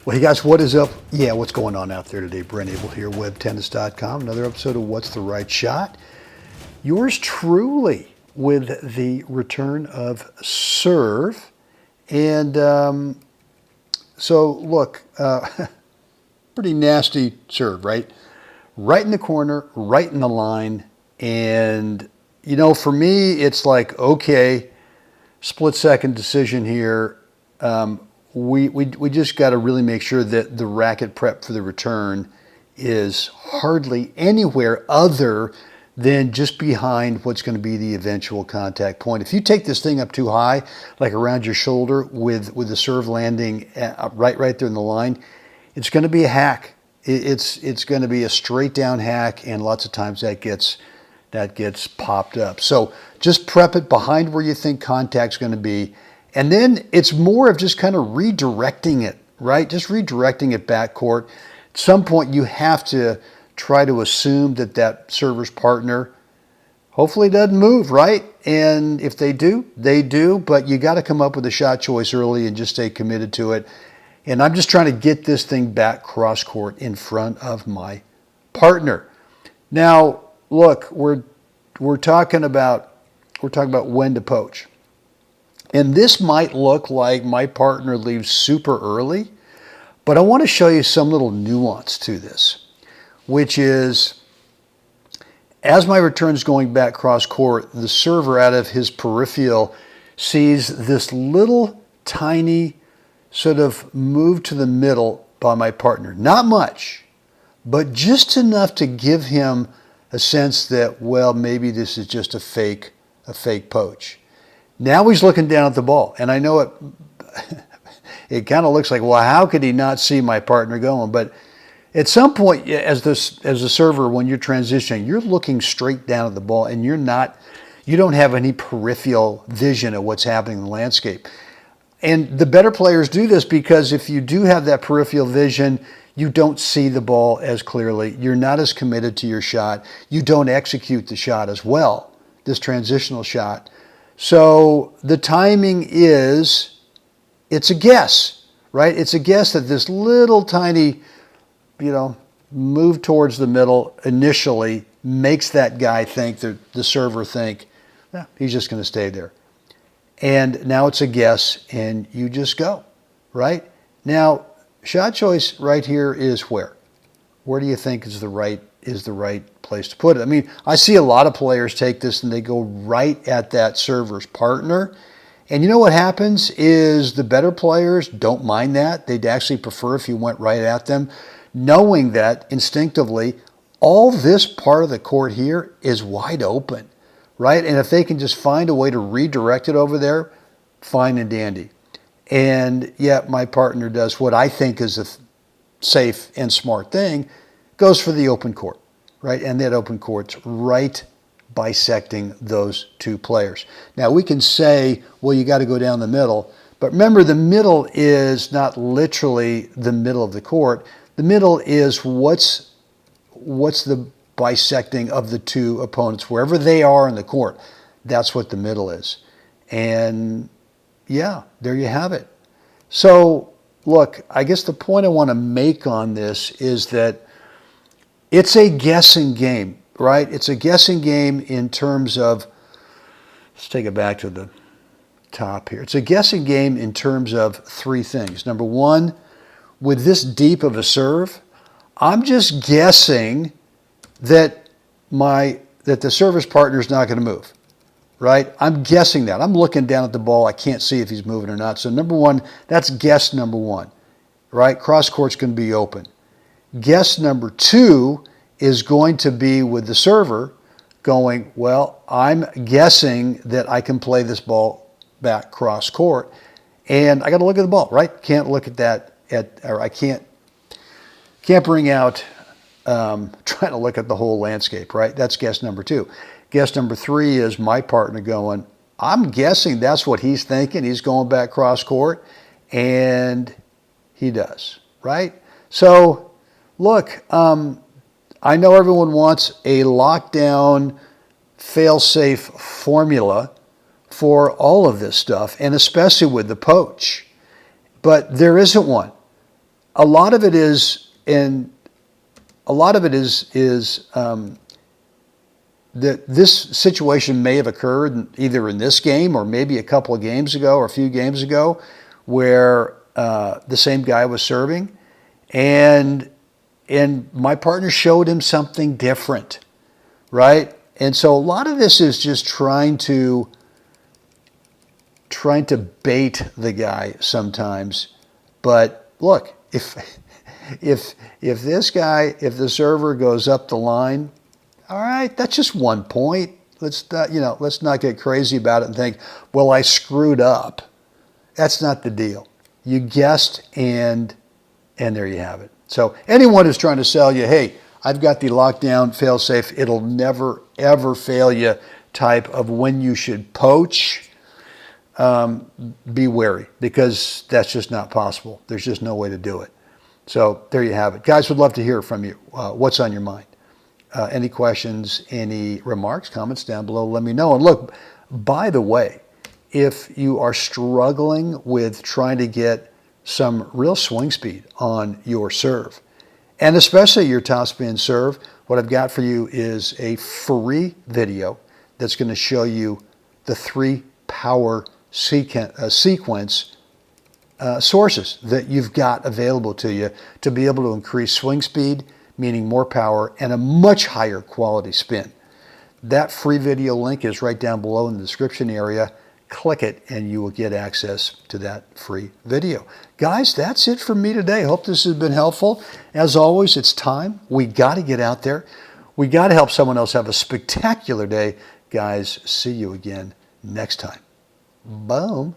Well, hey guys, what is up? Yeah, what's going on out there today? Brent Abel here, webtennis.com. Another episode of What's the Right Shot? Yours truly with the return of serve. And so, look, pretty nasty serve, right? Right in the corner, right in the line. And, you know, for me, it's like, okay, split-second decision here. We just got to really make sure that the racket prep for the return is hardly anywhere other than just behind what's going to be the eventual contact point. If you take this thing up too high, like around your shoulder with the serve landing right there in the line, it's going to be a hack. It's going to be a straight down hack, and lots of times that gets popped up. So just prep it behind where you think contact's going to be. And then it's more of just kind of redirecting it, right? Just redirecting it back court. At some point, you have to try to assume that server's partner hopefully doesn't move, right? And if they do, they do. But you got to come up with a shot choice early and just stay committed to it. And I'm just trying to get this thing back cross court in front of my partner. Now, look, we're talking about when to poach. And this might look like my partner leaves super early, but I want to show you some little nuance to this, which is as my return's going back cross court, the server out of his peripheral sees this little tiny sort of move to the middle by my partner. Not much, but just enough to give him a sense that, well, maybe this is just a fake poach. Now he's looking down at the ball, and I know it kind of looks like, well, how could he not see my partner going? But at some point, as a server, when you're transitioning, you're looking straight down at the ball, and you don't have any peripheral vision of what's happening in the landscape. And the better players do this because if you do have that peripheral vision, you don't see the ball as clearly. You're not as committed to your shot. You don't execute the shot as well, this transitional shot. So the timing it's a guess, right? It's a guess that this little tiny, move towards the middle initially makes that guy think, the server think, he's just going to stay there. And now it's a guess, and you just go, right? Now, shot choice right here is where? Where do you think is the right place to put it? I mean, I see a lot of players take this and they go right at that server's partner. And you know what happens is the better players don't mind that. They'd actually prefer if you went right at them, knowing that instinctively all this part of the court here is wide open, right? And if they can just find a way to redirect it over there, fine and dandy. And yet my partner does what I think is a safe and smart thing, goes for the open court, right? And that open court's right bisecting those two players. Now we can say, well, you got to go down the middle, but remember the middle is not literally the middle of the court. The middle is what's the bisecting of the two opponents, wherever they are in the court. That's what the middle is. And yeah, there you have it. So look, I guess the point I want to make on this is that it's a guessing game, right? It's a guessing game in terms of, let's take it back to the top here. It's a guessing game in terms of three things. Number one, with this deep of a serve, I'm just guessing that the server's partner is not going to move, right? I'm guessing that. I'm looking down at the ball. I can't see if he's moving or not. So number one, that's guess number one, right? Cross court's going to be open. Guess number two is going to be with the server going, well, I'm guessing that I can play this ball back cross court, and I got to look at the ball, right? Can't look at that or I can't bring out trying to look at the whole landscape, right? That's guess number two. Guess number three is my partner going, I'm guessing that's what he's thinking. He's going back cross court, and he does, right? So look, I know everyone wants a lockdown, fail-safe formula for all of this stuff, and especially with the poach. But there isn't one. a lot of it is, and a lot of it is that this situation may have occurred either in this game or maybe a couple of games ago or a few games ago, where the same guy was serving, and my partner showed him something different, right? And so a lot of this is just trying to bait the guy sometimes. But look, if this guy, if the server goes up the line, all right, that's just 1 point. Let's not get crazy about it and think, well, I screwed up. That's not the deal. You guessed, and there you have it. So anyone who's trying to sell you, hey, I've got the lockdown, fail-safe, it'll never, ever fail you type of when you should poach, be wary, because that's just not possible. There's just no way to do it. So there you have it. Guys, would love to hear from you. What's on your mind? Any questions, any remarks, comments down below, let me know. And look, by the way, if you are struggling with trying to get some real swing speed on your serve, and especially your topspin serve, what I've got for you is a free video that's going to show you the 3 power sequence sources that you've got available to you to be able to increase swing speed, meaning more power and a much higher quality spin. That free video link is right down below in the description area. Click it and you will get access to that free video. Guys, that's it from me today. Hope this has been helpful. As always, it's time. We got to get out there. We got to help someone else have a spectacular day. Guys, see you again next time. Boom.